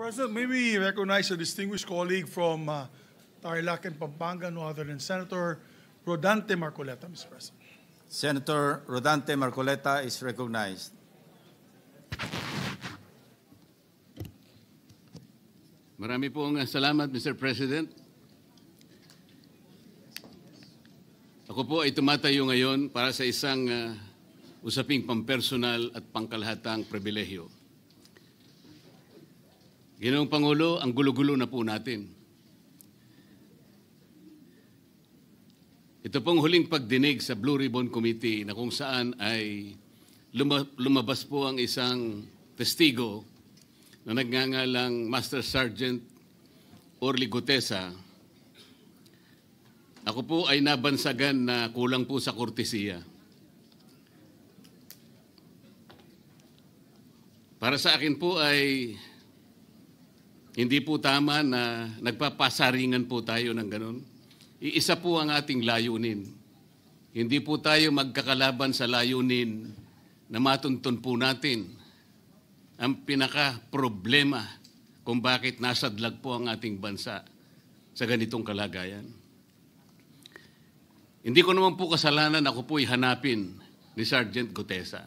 President, may we recognize a distinguished colleague from Tarlac and Pampanga, no other than Senator Rodante Marcoleta, Mr. President. Senator Rodante Marcoleta is recognized. Marami pong salamat, Mr. President. Ako po ay tumatayo ngayon para sa isang usaping pampersonal at pangkalahatang pribilehyo. Ginoong Pangulo, ang gulo-gulo na po natin. Ito pong huling pagdinig sa Blue Ribbon Committee na kung saan ay lumabas po ang isang testigo na nagngangalang Master Sergeant Orly Gutesa. Ako po ay nabansagan na kulang po sa kortesiya. Para sa akin po ay hindi po tama na nagpapasaringan po tayo ng ganun. Iisa po ang ating layunin. Hindi po tayo magkakalaban sa layunin na matuntun po natin ang pinaka-problema kung bakit nasadlag po ang ating bansa sa ganitong kalagayan. Hindi ko naman po kasalanan ako po'y hanapin ni Sergeant Gutesa.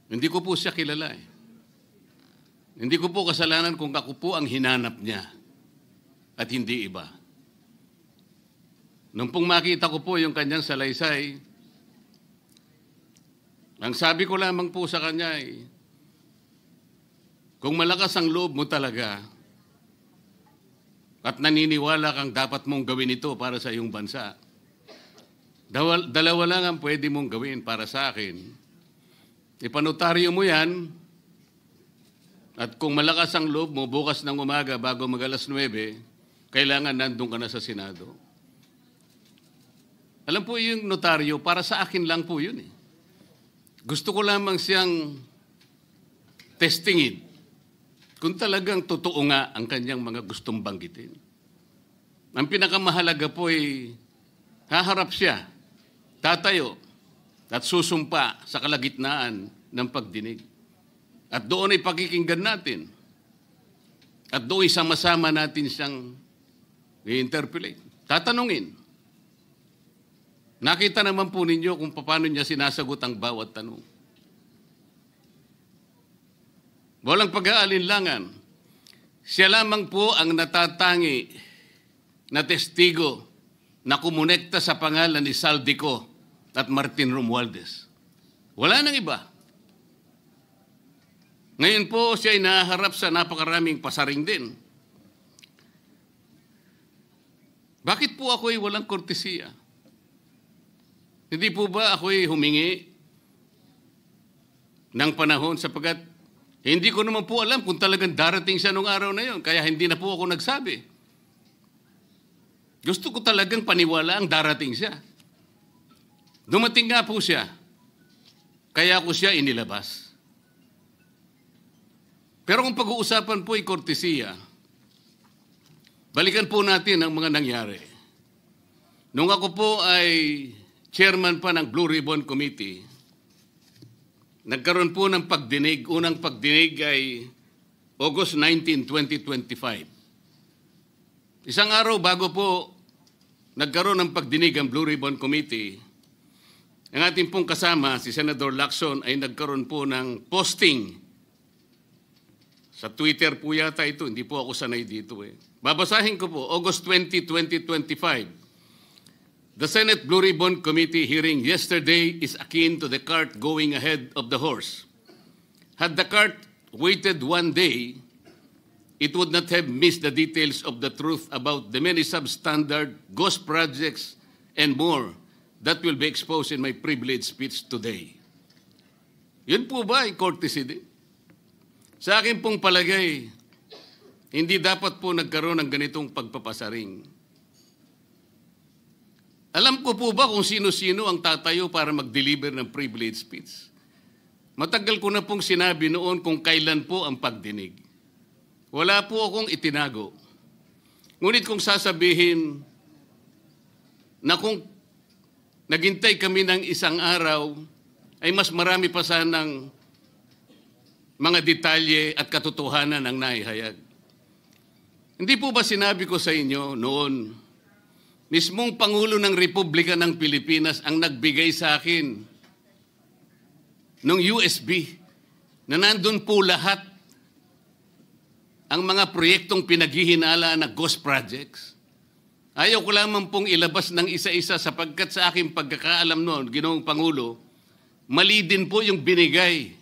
Hindi ko po siya kilala eh. Hindi ko po kasalanan kung ako po ang hinanap niya at hindi iba. Nung pong makita ko po yung kanyang salaysay, ang sabi ko lamang po sa kanya ay, kung malakas ang loob mo talaga at naniniwala kang dapat mong gawin ito para sa iyong bansa, dalawa lang ang pwede mong gawin para sa akin. Ipanotaryo mo yan at kung malakas ang loob mo bukas ng umaga bago mag-alas 9, kailangan nandun ka na sa Senado. Alam po yung notaryo, para sa akin lang po yun eh. Gusto ko lamang siyang testingin kung talagang totoo nga ang kanyang mga gustong banggitin. Ang pinakamahalaga po ay haharap siya, tatayo, at susumpa sa kalagitnaan ng pagdinig. At doon ay pakikinggan natin. At doon ay sama-sama natin siyang i-interpolate. Tatanungin. Nakita naman po ninyo kung paano niya sinasagot ang bawat tanong. Walang pag-aalinlangan. Siya lamang po ang natatangi na testigo na kumonekta sa pangalan ni Saldico at Martin Romualdez. Wala nang iba. Ngayon po siya ay naharap sa napakaraming pasaring din. Bakit po ako ay walang kortesiya? Hindi po ba ako ay humingi ng panahon sapagkat hindi ko naman po alam kung talagang darating siya nung araw na yon, kaya hindi na po ako nagsabi. Gusto ko talagang paniwala ang darating siya. Dumating nga po siya, kaya ako siya inilabas. Pero kung pag-uusapan po ay kortesiya, balikan po natin ang mga nangyari. Nung ako po ay chairman pa ng Blue Ribbon Committee, nagkaroon po ng pagdinig. Unang pagdinig ay August 19, 2025. Isang araw bago po nagkaroon ng pagdinig ang Blue Ribbon Committee, ang ating pong kasama, si Senator Lacson, ay nagkaroon po ng posting. Sa Twitter po yata ito, hindi po ako sanay dito eh. Babasahin ko po, August 20, 2025. The Senate Blue Ribbon Committee hearing yesterday is akin to the cart going ahead of the horse. Had the cart waited one day, it would not have missed the details of the truth about the many substandard ghost projects and more that will be exposed in my privileged speech today. Yun po ba ay courtesy din? Sa akin pong palagay, hindi dapat po nagkaroon ng ganitong pagpapasaring. Alam ko po ba kung sino-sino ang tatayo para mag-deliver ng privilege speech? Matagal ko na pong sinabi noon kung kailan po ang pagdinig. Wala po akong itinago. Ngunit kung sasabihin na kung naghintay kami ng isang araw, ay mas marami pa sanang mga detalye at katotohanan ang naihayag. Hindi po ba sinabi ko sa inyo noon, mismong Pangulo ng Republika ng Pilipinas ang nagbigay sa akin ng USB na nandun po lahat ang mga proyektong pinaghihinala na ghost projects. Ayaw ko lamang pong ilabas ng isa-isa sapagkat sa aking pagkakaalam noon, Ginoong Pangulo, mali din po yung binigay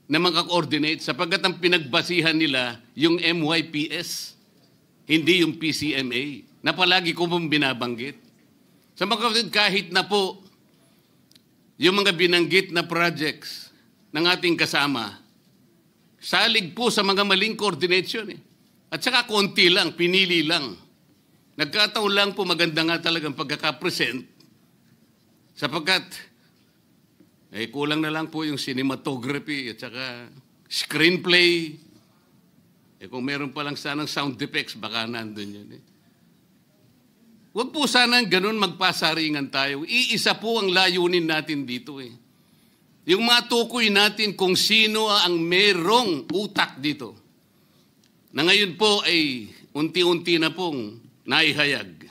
na mga coordinate sapagkat ang pinagbasihan nila yung MYPS, hindi yung PCMA, na palagi ko pong binabanggit. Sa mga kapatid, kahit na po yung mga binanggit na projects ng ating kasama, salig po sa mga maling coordination. At saka konti lang, pinili lang. Nagkataon lang po maganda nga talagang pagkakapresent sapagkat kulang na lang po yung cinematography at saka screenplay. Kung meron pa lang sanang sound effects, baka nandun yun. Huwag po sanang ganun magpasaringan tayo. Iisa po ang layunin natin dito. Yung matukoy natin kung sino ang merong utak dito. Na ngayon po ay unti-unti na pong naihayag.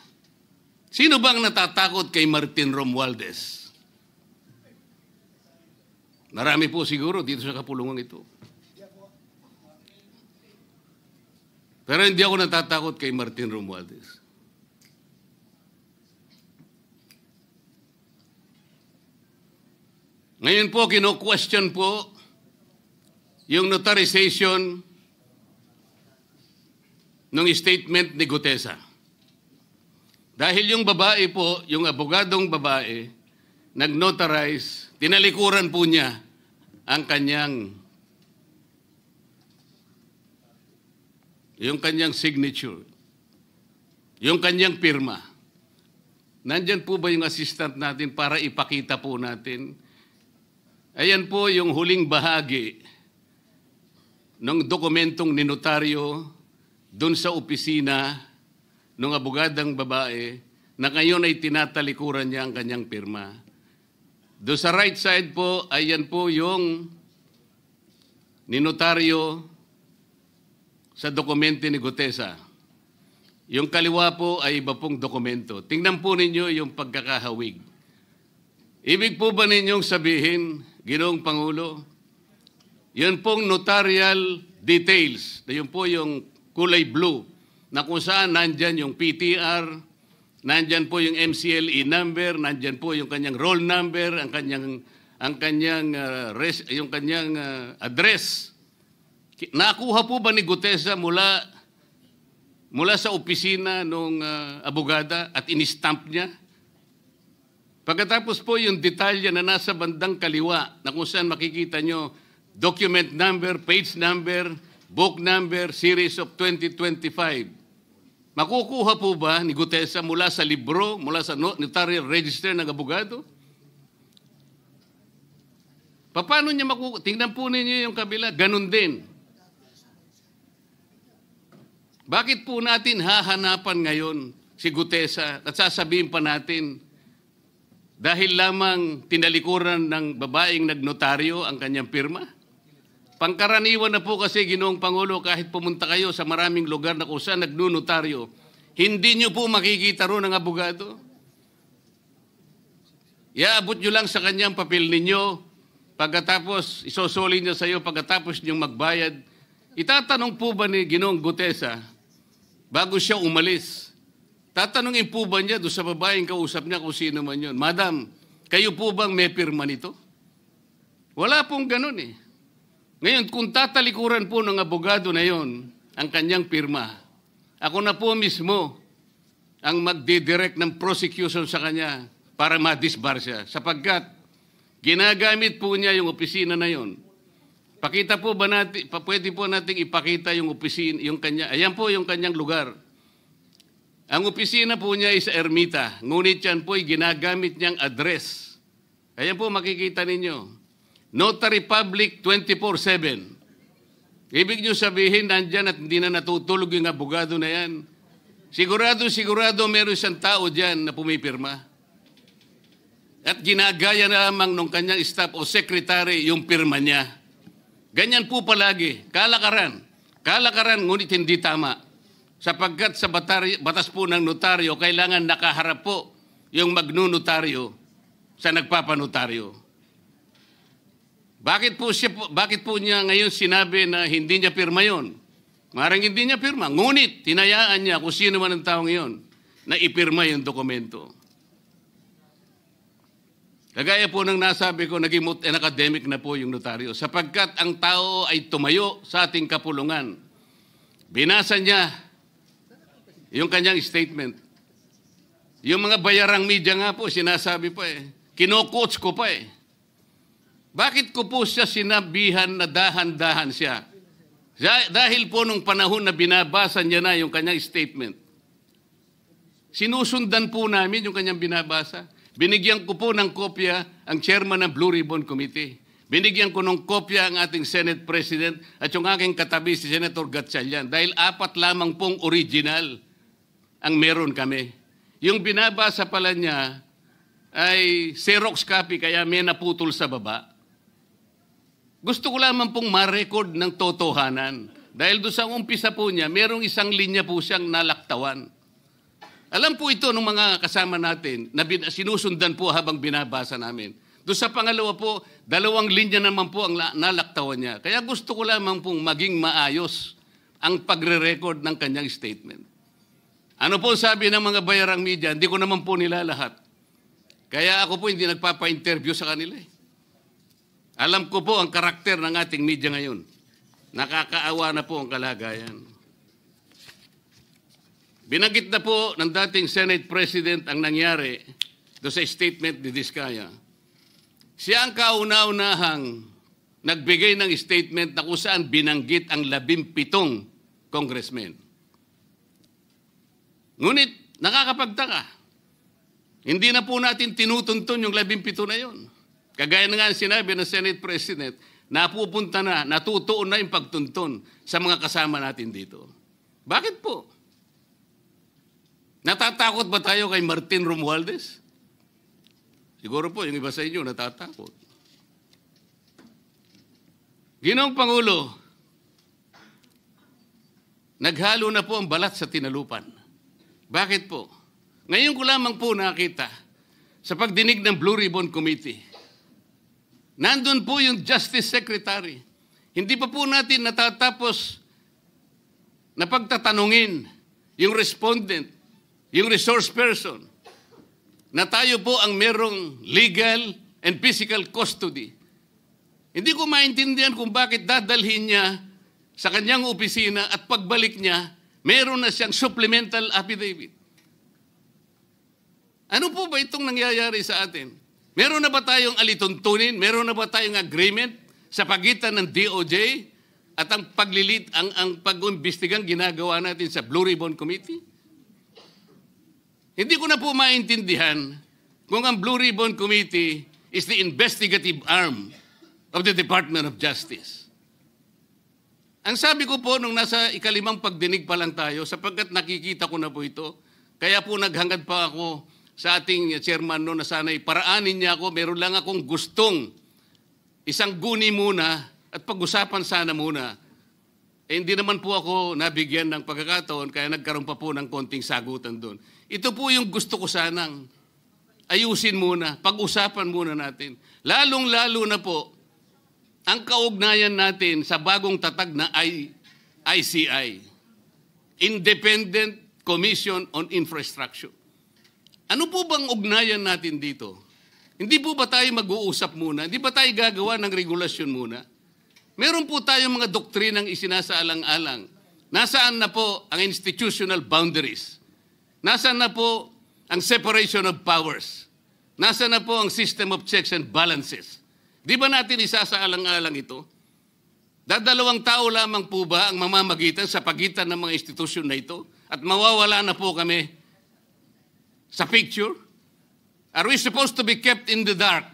Sino bang natatakot kay Martin Romualdez? Marami po siguro dito sa kapulungan ito. Pero hindi ako natatakot kay Martin Romualdez. Ngayon po, kino-question po yung notarization ng statement ni Gutesa. Dahil yung babae po, yung abogadong babae, nag-notarize, tinalikuran po niya ang kanyang signature, yung kanyang pirma. Nandyan po ba yung assistant natin para ipakita po natin? Ayan po yung huling bahagi ng dokumentong ninotaryo doon sa opisina ng abogadang babae na ngayon ay tinatalikuran niya ang kanyang pirma. Doon sa right side po, ayan po yung ninotaryo sa dokumento ni Gutesa. Yung kaliwa po ay iba pong dokumento. Tingnan po ninyo yung pagkakahawig. Ibig po ba ninyong sabihin, Ginoong Pangulo, yun pong notarial details, na yun po yung kulay blue, na kung saan nandyan yung PTR, nandyan po yung MCLE number, nandyan po yung kanyang roll number, ang kanyang address. Nakuha po ba ni Gutesa mula sa opisina ng abogada at in-stamp niya? Pagkatapos po yung detalye na nasa bandang kaliwa na kung saan makikita nyo document number, page number, book number, series of 2025. Makukuha po ba ni Gutesa mula sa libro, mula sa notarial register ng abogado? Paano niya makukuha? Tingnan po ninyo yung kabila, ganun din. Bakit po natin hahanapan ngayon si Gutesa at sasabihin pa natin dahil lamang tinalikuran ng babaeng nagnotaryo ang kanyang pirma? Pangkaraniwan na po kasi, Ginoong Pangulo, kahit pumunta kayo sa maraming lugar na kung saan nagnunotaryo, hindi nyo po makikita roon ang abogado. Iaabot nyo lang sa kanyang papel ninyo, pagkatapos isosoli niya sa iyo, pagkatapos nyo magbayad. Itatanong po ba ni Ginoong Gutesa, bago siya umalis, tatanungin po ba niya doon sa babaeng kausap niya kung sino man yun, Madam, kayo po bang may pirma nito? Wala pong ganun eh. Ngayon, kung tatalikuran po ng abogado na yon ang kanyang pirma, ako na po mismo ang magdidirect ng prosecution sa kanya para ma-disbar siya. Sapagkat ginagamit po niya yung opisina na yon. Pakita po ba natin, pwede po nating ipakita yung opisina, yung kanya, ayan po yung kanyang lugar. Ang opisina po niya ay sa Ermita, ngunit yan po ay ginagamit niyang address. Ayan po makikita ninyo. Notary Public 24/7. Ibig nyo sabihin, nandyan at hindi na natutulog yung abogado na yan. Sigurado meron isang tao dyan na pumipirma. At ginagaya na lamang ng kanyang staff o secretary yung pirma niya. Ganyan po palagi. Kalakaran. Kalakaran, ngunit hindi tama. Sapagkat sa batas po ng notaryo, kailangan nakaharap po yung magnunotaryo sa nagpapanotaryo. Bakit po niya ngayon sinabi na hindi niya pirma yon? Marang hindi niya pirma. Ngunit, tinayaan niya kung sino man ang taong iyon na ipirma yung dokumento. Kagaya po ng nasabi ko, naging academic na po yung notaryo. Sapagkat ang tao ay tumayo sa ating kapulungan. Binasa niya yung kanyang statement. Yung mga bayarang media nga po, sinasabi pa kino-quotes ko pa Bakit ko po siya sinabihan na dahan-dahan siya? Dahil po nung panahon na binabasa niya na yung kanyang statement, sinusundan po namin yung kanyang binabasa. Binigyan ko po ng kopya ang chairman ng Blue Ribbon Committee. Binigyan ko ng kopya ang ating Senate President at yung aking katabi si Senator Gatchalian dahil 4 lamang pong original ang meron kami. Yung binabasa pala niya ay Xerox copy kaya may naputol sa baba. Gusto ko lamang pong ma-record ng totohanan. Dahil doon sa umpisa po niya, merong isang linya po siyang nalaktawan. Alam po ito ng mga kasama natin na sinusundan po habang binabasa namin. Doon sa pangalawa po, 2 linya naman po ang nalaktawan niya. Kaya gusto ko lamang pong maging maayos ang pagre-record ng kanyang statement. Ano po sabi ng mga bayarang media? Hindi ko naman po nila lahat. Kaya ako po hindi nagpapa-interview sa kanila Alam ko po ang karakter ng ating media ngayon. Nakakaawa na po ang kalagayan. Binanggit na po ng dating Senate President ang nangyari do sa statement ni Diskaya. Siya ang kauna-unahang nagbigay ng statement na kung saan binanggit ang 17 congressmen. Ngunit nakakapagtaka. Hindi na po natin tinutuntun yung 17 na yon. Kagaya na nga sinabi ng Senate President, napupunta na, natutuon na yung pagtuntun sa mga kasama natin dito. Bakit po? Natatakot ba tayo kay Martin Romualdez? Siguro po, yung iba sa inyo natatakot. Ginoong Pangulo, naghalo na po ang balat sa tinalupan. Bakit po? Ngayon ko lamang po nakita sa pagdinig ng Blue Ribbon Committee. Nandun po yung Justice Secretary. Hindi pa po natin natatapos na pagtatanungin yung respondent, yung resource person, na tayo po ang merong legal and physical custody. Hindi ko maintindihan kung bakit dadalhin niya sa kanyang opisina at pagbalik niya, meron na siyang supplemental affidavit. Ano po ba itong nangyayari sa atin? Meron na ba tayong alituntunin? Meron na ba tayong agreement sa pagitan ng DOJ at ang pag-imbestigang ginagawa natin sa Blue Ribbon Committee? Hindi ko na po maintindihan kung ang Blue Ribbon Committee is the investigative arm of the Department of Justice. Ang sabi ko po nung nasa 5 pagdinig pa lang tayo, sapagkat nakikita ko na po ito, kaya po naghangad pa ako sa ating chairman no na sana'y paraanin niya ako, meron lang akong gustong isang guni muna at pag-usapan sana muna. Hindi naman po ako nabigyan ng pagkakataon kaya nagkaroon pa po ng konting sagutan doon. Ito po yung gusto ko sanang ayusin muna, pag-usapan muna natin. Lalong-lalo na po ang kaugnayan natin sa bagong tatag na ICI, Independent Commission on Infrastructure. Ano po bang ugnayan natin dito? Hindi po ba tayo mag-uusap muna? Hindi ba tayo gagawa ng regulasyon muna? Meron po tayong mga doktrinang isinasaalang-alang. Nasaan na po ang institutional boundaries? Nasaan na po ang separation of powers? Nasaan na po ang system of checks and balances? Di ba natin isasaalang-alang ito? Dadalawang tao lamang po ba ang mamamagitan sa pagitan ng mga institusyon na ito? At mawawala na po kami sa picture? Are we supposed to be kept in the dark,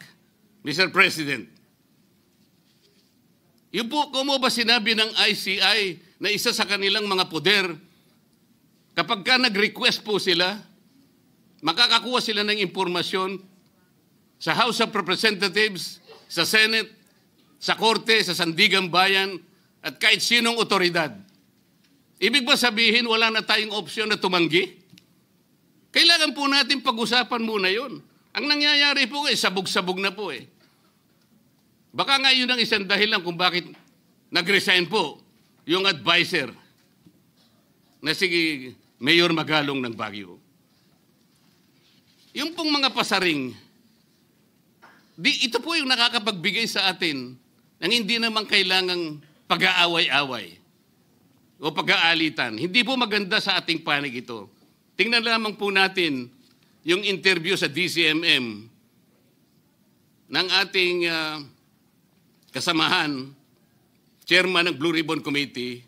Mr. President? Yung po, kung mo ba sinabi ng ICI na isa sa kanilang mga poder, kapag ka nag-request po sila, makakakuha sila ng impormasyon sa House of Representatives, sa Senate, sa korte, sa sandigang bayan, at kahit sinong otoridad. Ibig ba sabihin wala na tayong opsyon na tumanggi? Kailangan po natin pag-usapan muna yon. Ang nangyayari po sabog-sabog na po eh. Baka nga yun ang isang dahilan kung bakit nag-resign po yung advisor na si Mayor Magalong ng Baguio. Yung pong mga pasaring, ito po yung nakakapagbigay sa atin ng hindi naman kailangang pag-aaway-away o pag-aalitan. Hindi po maganda sa ating panig ito. Tingnan lamang po natin yung interview sa DCMM ng ating kasamahan, chairman ng Blue Ribbon Committee,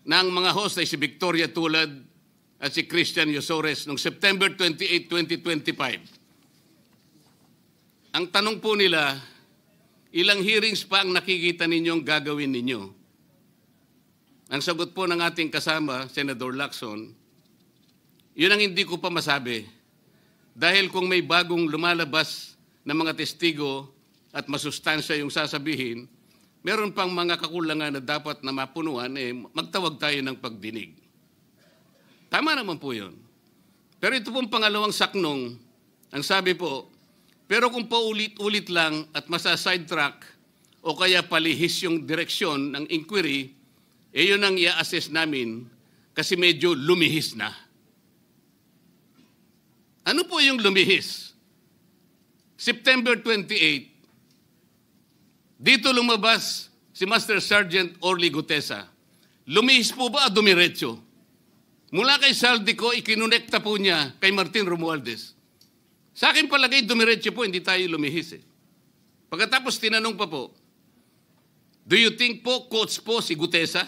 ng mga host ay si Victoria Tulad at si Christian Yosores noong September 28, 2025. Ang tanong po nila, ilang hearings pa ang nakikita ninyong gagawin ninyo? Ang sagot po ng ating kasama, Senator Lacson, yun ang hindi ko pa masabi. Dahil kung may bagong lumalabas na mga testigo at masustansya yung sasabihin, meron pang mga kakulangan na dapat na mapunuan, magtawag tayo ng pagdinig. Tama naman po yun. Pero ito pong pangalawang saknong, ang sabi po, pero kung paulit-ulit lang at masa-sidetrack o kaya palihis yung direksyon ng inquiry, yun ang i-assess namin kasi medyo lumihis na. Ano po yung lumihis? September 28, dito lumabas si Master Sergeant Orly Gutesa. Lumihis po ba o dumiretso? Mula kay Saldico, ikinonekta po niya kay Martin Romualdez. Sa akin palagay, dumiretso po, hindi tayo lumihis eh. Pagkatapos tinanong pa po, do you think po, coach po si Gutesa?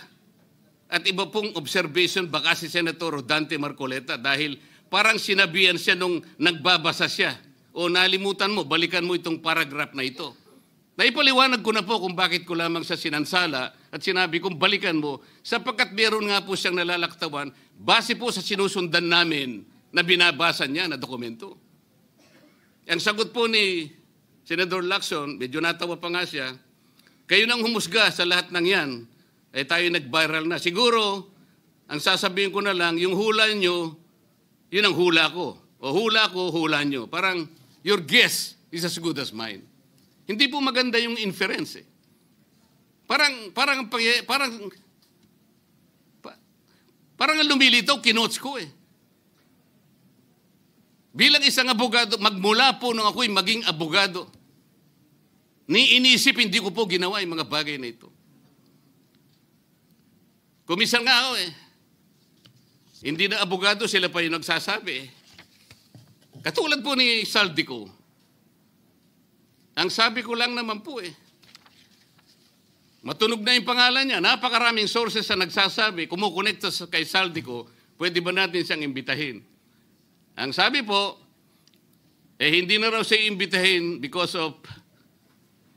At iba pong observation, baka si Senator Rodante Marcoleta dahil parang sinabihan siya nung nagbabasa siya. O nalimutan mo, balikan mo itong paragraph na ito. Naipaliwanag ko na po kung bakit ko lamang sa sinansala at sinabi kong balikan mo sapagkat meron nga po siyang nalalaktawan base po sa sinusundan namin na binabasa niya na dokumento. Ang sagot po ni Senator Lacson, medyo natawa pa nga siya, kayo nang humusga sa lahat ng yan, tayo nag-viral na. Siguro, ang sasabihin ko na lang, yung hula nyo, yun ang hula ko. O hula ko, hula nyo. Parang, your guess is as good as mine. Hindi po maganda yung inference eh. Parang ang lumilitaw, kinots ko eh. Bilang isang abogado, magmula po nung ako'y maging abogado, inisip, hindi ko po ginawa yung mga bagay na ito. Kumisan nga ako eh. Hindi na abogado, sila pa yung nagsasabi eh. Katulad po ni Saldico. Ang sabi ko lang naman po eh, matunog na yung pangalan niya. Napakaraming sources na nagsasabi, kumukonekta kay Saldico, pwede ba natin siyang imbitahin? Ang sabi po, hindi na raw siya imbitahin because of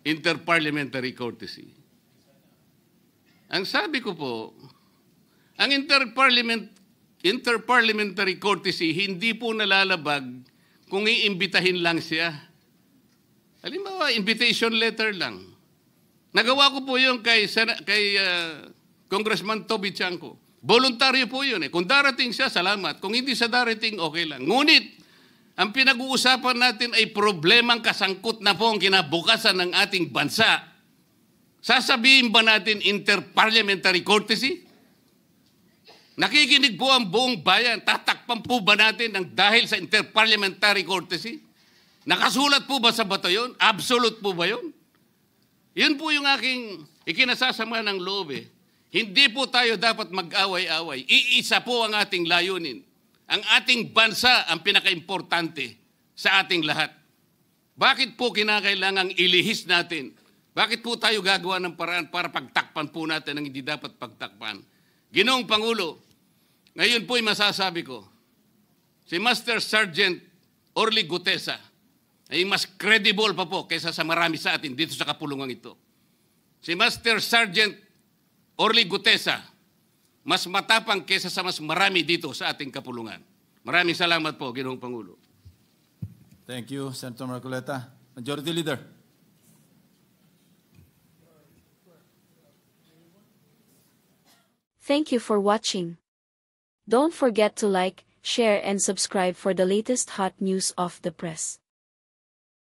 interparliamentary courtesy. Ang sabi ko po, ang interparliamentary courtesy hindi po nalalabag kung iimbitahin lang siya. Halimbawa, invitation letter lang. Nagawa ko po yun kay Congressman Toby Chanco. Voluntaryo po yun eh. Kung darating siya, salamat. Kung hindi siya darating, okay lang. Ngunit, ang pinag-uusapan natin ay problemang kasangkot na po ang kinabukasan ng ating bansa. Sasabihin ba natin interparliamentary courtesy? Nakikinig po ang buong bayan. Tatakpan po ba natin ng dahil sa interparliamentary courtesy? Nakasulat po ba sa bato yun? Absolute po ba yun? Yun po yung aking ikinasasama ng loob eh. Hindi po tayo dapat mag-away-away. Iisa po ang ating layunin. Ang ating bansa ang pinaka-importante sa ating lahat. Bakit po kinakailangang ilihis natin? Bakit po tayo gagawa ng paraan para pagtakpan po natin ang hindi dapat pagtakpan? Ginoong Pangulo, ngayon po'y masasabi ko, si Master Sergeant Orly Gutesa ay mas credible pa po kaysa sa marami sa atin dito sa kapulungan ito. Si Master Sergeant Orly Gutesa, mas matapang kaysa sa mas marami dito sa ating kapulungan. Maraming salamat po, Ginoong Pangulo. Thank you, Senator Marcoleta. Majority Leader. Thank you for watching. Don't forget to like, share and subscribe for the latest hot news of the press.